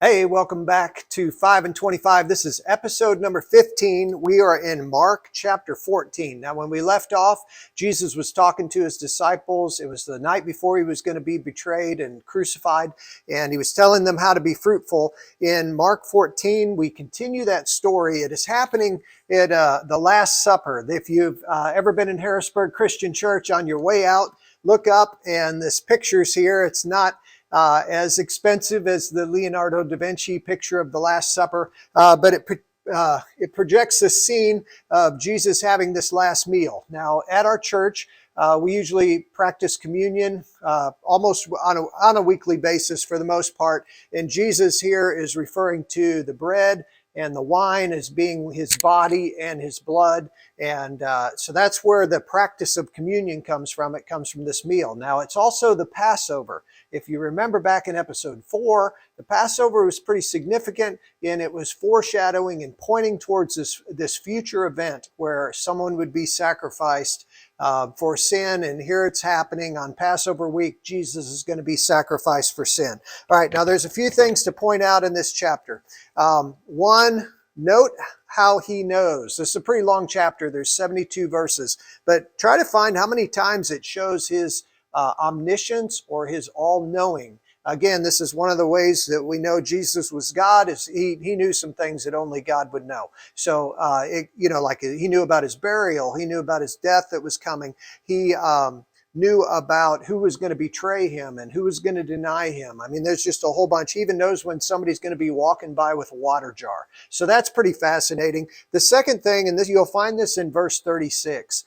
Hey, welcome back to 5 and 25. This is episode number 15. We are in Mark chapter 14. Now, when we left off, Jesus was talking to his disciples. It was the night before he was going to be betrayed and crucified, and he was telling them how to be fruitful. In Mark 14, we continue that story. It is happening at the Last Supper. If you've ever been in Harrisburg Christian Church, on your way out, look up, and this picture's here. It's not as expensive as the Leonardo da Vinci picture of the Last Supper, but it projects the scene of Jesus having this last meal. Now, at our church, we usually practice communion almost on a weekly basis for the most part, and Jesus here is referring to the bread and the wine as being his body and his blood. And so that's where the practice of communion comes from. It comes from this meal. Now, it's also the Passover. If you remember back in episode 4, the Passover was pretty significant, and it was foreshadowing and pointing towards this future event where someone would be sacrificed for sin. And here it's happening on Passover week. Jesus is going to be sacrificed for sin. All right, now there's a few things to point out in this chapter. One, note how he knows. This is a pretty long chapter. There's 72 verses, but try to find how many times it shows his omniscience or his all-knowing. Again, this is one of the ways that we know Jesus was God, is he knew some things that only God would know. So, like he knew about his burial. He knew about his death that was coming. He knew about who was going to betray him and who was going to deny him. I mean, there's just a whole bunch. He even knows when somebody's going to be walking by with a water jar. So that's pretty fascinating. The second thing, and this you'll find this in verse 36,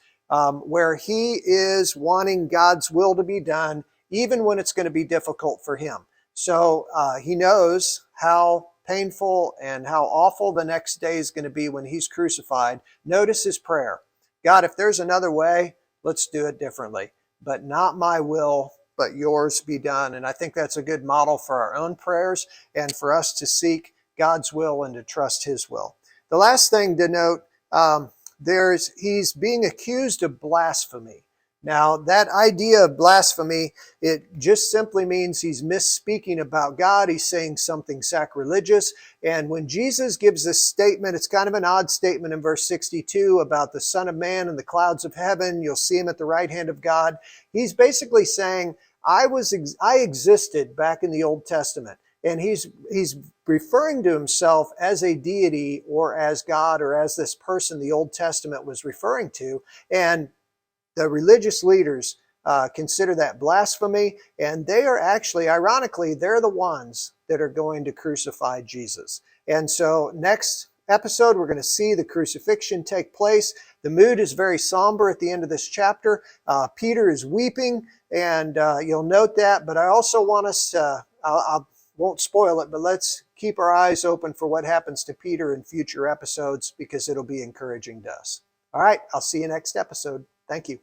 where he is wanting God's will to be done, even when it's going to be difficult for him. So he knows how painful and how awful the next day is going to be when he's crucified. Notice his prayer. God, if there's another way, let's do it differently. But not my will, but yours be done. And I think that's a good model for our own prayers and for us to seek God's will and to trust his will. The last thing to note, he's being accused of blasphemy. Now, that idea of blasphemy, it just simply means he's misspeaking about God. He's saying something sacrilegious. And when Jesus gives this statement, it's kind of an odd statement in verse 62 about the Son of Man and the clouds of heaven. You'll see him at the right hand of God. He's basically saying, I existed back in the Old Testament. And he's referring to himself as a deity or as God or as this person the Old Testament was referring to. And the religious leaders consider that blasphemy, and they are actually, ironically, they're the ones that are going to crucify Jesus. And so next episode, we're going to see the crucifixion take place. The mood is very somber at the end of this chapter. Peter is weeping, and you'll note that, but I also want us, I won't spoil it, but let's keep our eyes open for what happens to Peter in future episodes because it'll be encouraging to us. All right, I'll see you next episode. Thank you.